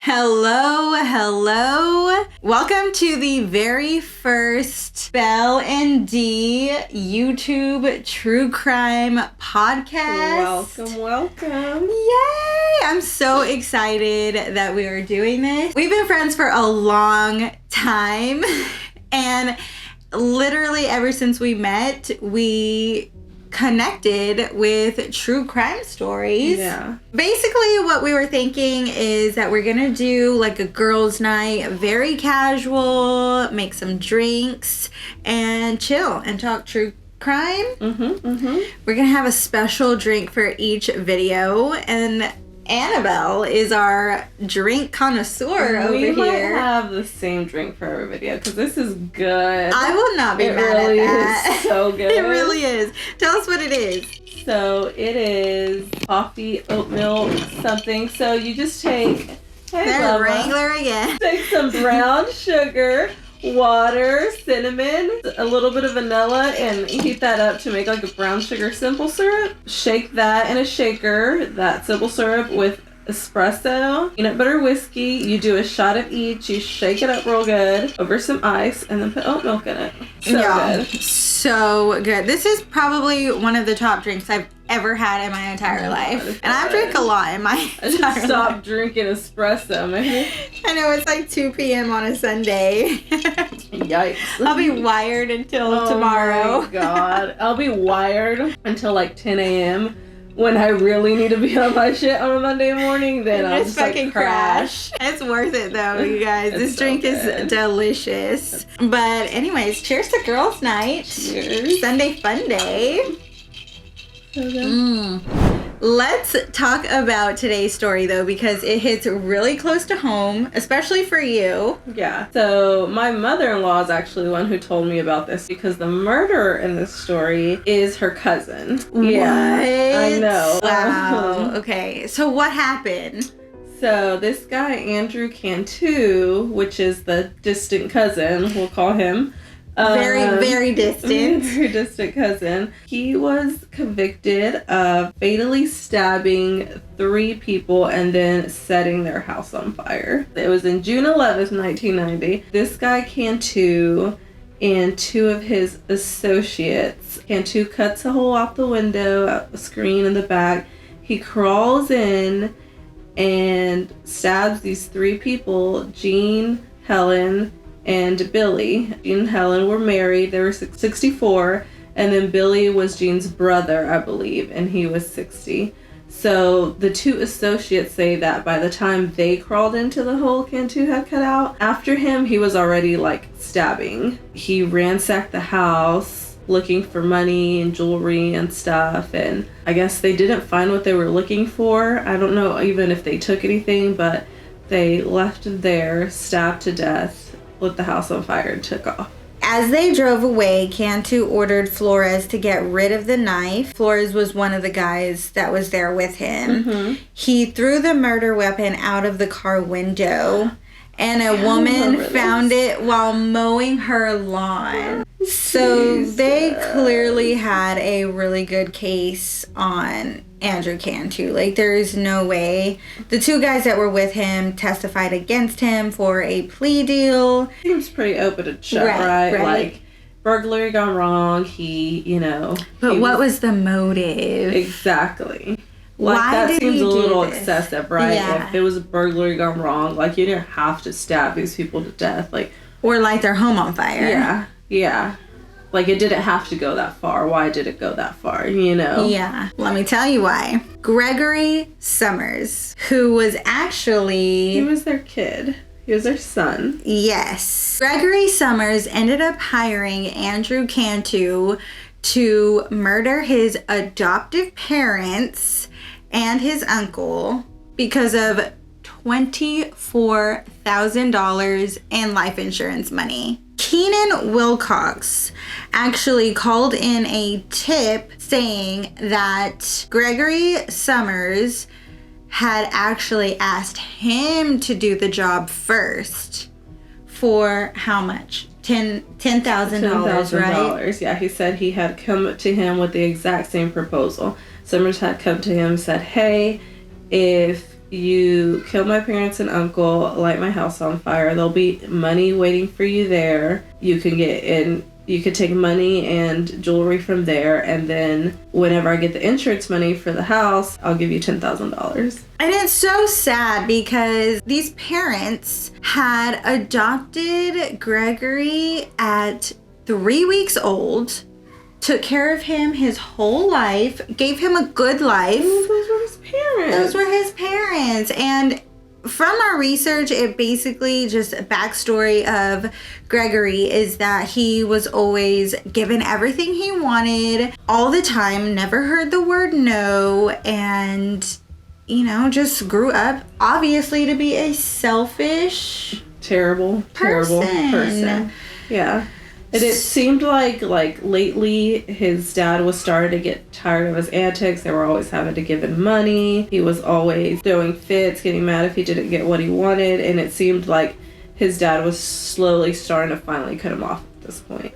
Hello. Welcome to the very first Belle and D YouTube True Crime podcast. Welcome. Yay! I'm so excited that we are doing this. We've been friends for a long time, and literally ever since we met, we connected with true crime stories. Yeah. Basically, what we were thinking is that we're gonna do like a girls' night, very casual, make some drinks, and chill and talk true crime. We're gonna have a special drink for each video, and Annabel is our drink connoisseur over here. We might have the same drink for every video because this is good. I will not be mad at that. It really is so good. It really is. Tell us what it is. So it is coffee, oat milk, something. So you just take, They're regular again. Take some brown sugar, water, cinnamon, a little bit of vanilla, and heat that up to make like a brown sugar simple syrup. Shake that in a shaker, that simple syrup with espresso, peanut butter whiskey. You do a shot of each. You shake it up real good over some ice, and then put oat milk in it. So good. This is probably one of the top drinks I've ever had in my entire life. And I've drank a lot in my I just stopped drinking espresso, maybe. I know, it's like 2 p.m. on a Sunday. Yikes. I'll be wired until tomorrow. Oh my God. I'll be wired until like 10 a.m. When I really need to be on my shit on a Monday morning, then I'll just fucking crash. It's worth it though, you guys. This drink is delicious. But anyways, cheers to girls' night. Cheers. Sunday fun day. Let's talk about today's story though, because it hits really close to home, especially for you. Yeah. So my mother-in-law is actually the one who told me about this because the murderer in this story is her cousin. Yeah. What? I know. Wow. Okay. So what happened? So this guy, Andrew Cantu, which is the distant cousin, we'll call him. Very distant. Very distant cousin. He was convicted of fatally stabbing 3 people and then setting their house on fire. It was in June 11th, 1990. This guy, Cantu, and 2 of his associates. Cantu cuts a hole out the window, out the screen in the back. He crawls in and stabs these 3 people, Jean, Helen, and Billy. Jean and Helen were married. They were 64, and then Billy was Jean's brother, I believe, and he was 60. So the 2 associates say that by the time they crawled into the hole Cantu had cut out, after him, he was already like stabbing. He ransacked the house looking for money and jewelry and stuff, and I guess they didn't find what they were looking for. I don't know even if they took anything, but they left him there, stabbed to death, lit the house on fire, and took off. As they drove away, Cantu ordered Flores to get rid of the knife. Flores was one of the guys that was there with him. He threw the murder weapon out of the car window, and a woman found it while mowing her lawn. So they clearly had a really good case on Andrew Cantu. Like, there is no way. The 2 guys that were with him testified against him for a plea deal. Seems pretty open and shut, right? Like, burglary gone wrong. But what was the motive? Exactly. Like, Why that did seems he a little do this? excessive, right? Yeah. If it was a burglary gone wrong, like, you didn't have to stab these people to death. Like, or light their home on fire. Yeah. Like, it didn't have to go that far. Why did it go that far, you know? Yeah. Let me tell you why. Gregory Summers, who was actually... He was their kid. He was their son. Yes. Gregory Summers ended up hiring Andrew Cantu to murder his adoptive parents and his uncle because of $24,000 in life insurance money. Keenan Wilcox actually called in a tip saying that Gregory Summers had actually asked him to do the job first for how much? $10,000, right? Yeah, he said he had come to him with the exact same proposal. Summers had come to him and said, hey, if you kill my parents and uncle, light my house on fire. There'll be money waiting for you there. You can get in. You could take money and jewelry from there, and then whenever I get the insurance money for the house, I'll give you $10,000. And it's so sad because these parents had adopted Gregory at 3 weeks old, took care of him his whole life, gave him a good life. Those were his parents. Those were his parents. And from our research, it basically just a backstory of Gregory is that he was always given everything he wanted all the time, never heard the word no, and, you know, just grew up obviously to be a selfish, terrible person. Yeah. And it seemed like lately his dad was starting to get tired of his antics. They were always having to give him money. He was always throwing fits, getting mad if he didn't get what he wanted. And it seemed like his dad was slowly starting to finally cut him off at this point.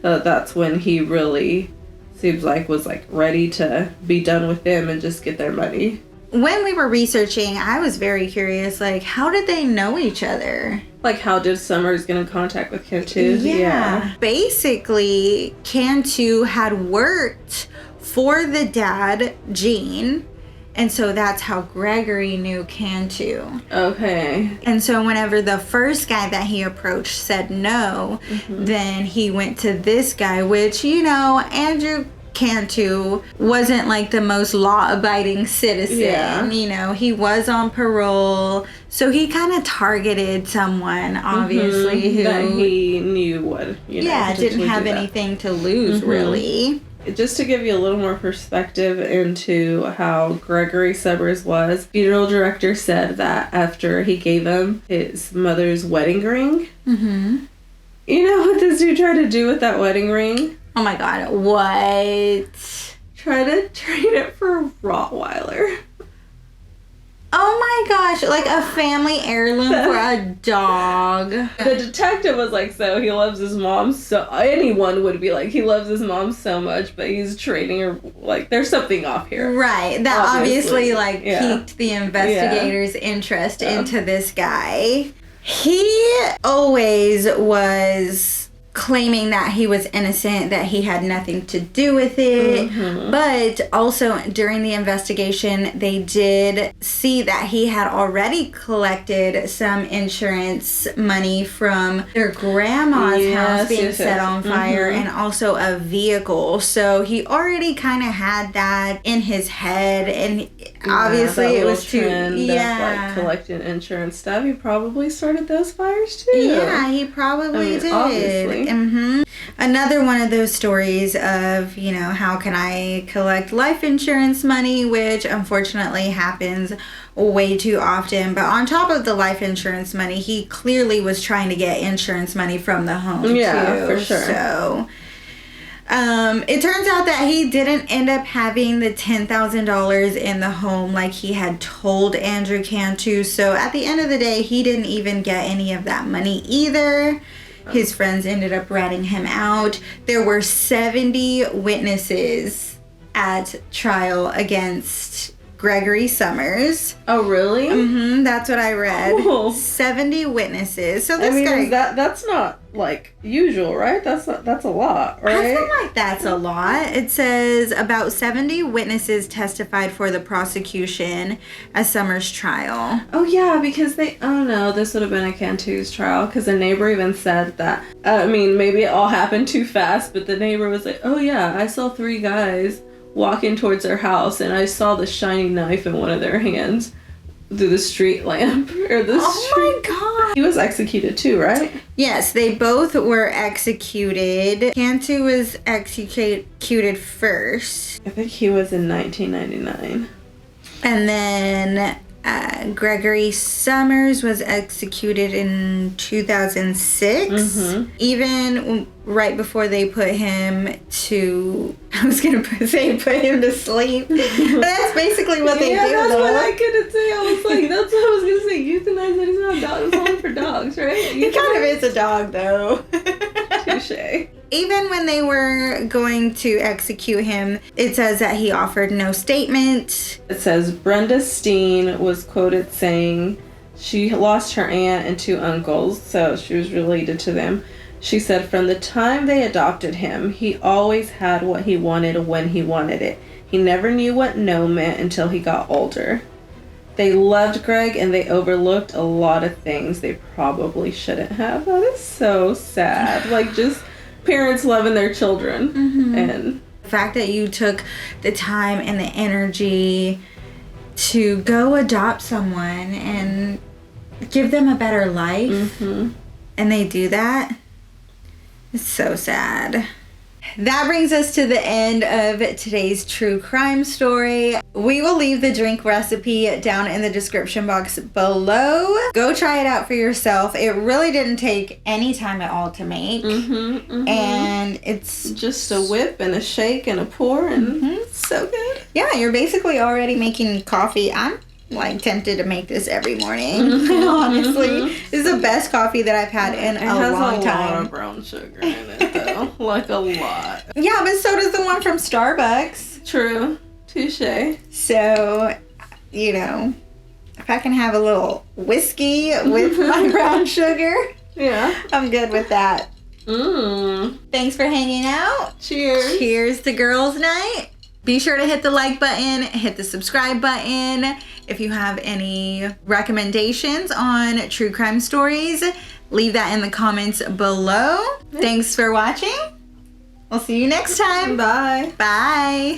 That's when he really seems like was like ready to be done with them and just get their money. When we were researching, I was very curious, like, how did they know each other? Like, how did Summers get in contact with CANTU? Yeah. Basically, CANTU had worked for the dad, Gene, and so that's how Gregory knew CANTU. Okay. And so whenever the first guy that he approached said no, then he went to this guy, which, you know, Andrew CANTU wasn't like the most law-abiding citizen. Yeah. You know, he was on parole, so he kind of targeted someone, obviously, who that he knew would, you know, didn't have anything to lose, really. Just to give you a little more perspective into how Gregory Summers was, funeral director said that after he gave him his mother's wedding ring, you know what this dude tried to do with that wedding ring? Oh my god, what? Try to trade it for a Rottweiler. Oh my gosh, like a family heirloom for a dog. The detective was like, so he loves his mom so... Anyone would be like, he loves his mom so much, but he's trading her... Like, there's something off here. Right, that obviously piqued the investigators' interest into this guy. He always was claiming that he was innocent, that he had nothing to do with it. But also during the investigation, they did see that he had already collected some insurance money from their grandma's house being set on fire, and also a vehicle. So he already kind of had that in his head, and obviously it was too of, like, collecting insurance stuff. He probably started those fires too. Yeah, he probably did. Obviously. Another one of those stories of, you know, how can I collect life insurance money, which unfortunately happens way too often. But on top of the life insurance money, he clearly was trying to get insurance money from the home too. For sure. So it turns out that he didn't end up having the $10,000 in the home like he had told Andrew Cantu. So at the end of the day, he didn't even get any of that money either. His friends ended up ratting him out. There were 70 witnesses at trial against Gregory Summers. Oh, really? That's what I read. Cool. 70 witnesses. So this guy... guy... that's not, like, usual, right? That's a lot, right? I feel like that's a lot. It says about 70 witnesses testified for the prosecution at Summers' trial. Oh, yeah, because this would have been a Cantu's trial, because the neighbor even said that, maybe it all happened too fast, but the neighbor was like, oh, yeah, I saw 3 guys walking towards their house, and I saw the shining knife in one of their hands through the street lamp. My god. He was executed too, right? Yes, they both were executed. Cantu was executed first. I think he was in 1999. And then Gregory Summers was executed in 2006. Even right before they put him to... I was going to say put him to sleep. But that's basically what they do. Yeah, that's what I couldn't say. I was like, that's what I was going to say. Euthanize that he's not a dog. It's only for dogs, right? He kind of is a dog, though. Touche. Even when they were going to execute him, it says that he offered no statement. It says Brenda Steen was quoted saying she lost her aunt and 2 uncles, so she was related to them. She said from the time they adopted him, he always had what he wanted when he wanted it. He never knew what no meant until he got older. They loved Greg and they overlooked a lot of things they probably shouldn't have. That is so sad. Like, just parents loving their children. Mm-hmm. And the fact that you took the time and the energy to go adopt someone and give them a better life, mm-hmm. and they do that, it's so sad. That brings us to the end of today's true crime story. We will leave the drink recipe down in the description box below. Go try it out for yourself. It really didn't take any time at all to make. Mm-hmm, mm-hmm. And it's just a whip and a shake and a pour, and mm-hmm. it's so good. Yeah, you're basically already making coffee. I'm like tempted to make this every morning. Honestly, this is the best coffee that I've had in a long time. It has a lot of brown sugar in it, though. Like a lot. Yeah, but so does the one from Starbucks. True. Touche. So, you know, if I can have a little whiskey with my brown sugar, yeah, I'm good with that. Thanks for hanging out. Cheers. Cheers to girls' night. Be sure to hit the like button, hit the subscribe button. If you have any recommendations on true crime stories, leave that in the comments below. Thanks for watching. We'll see you next time. Bye. Bye.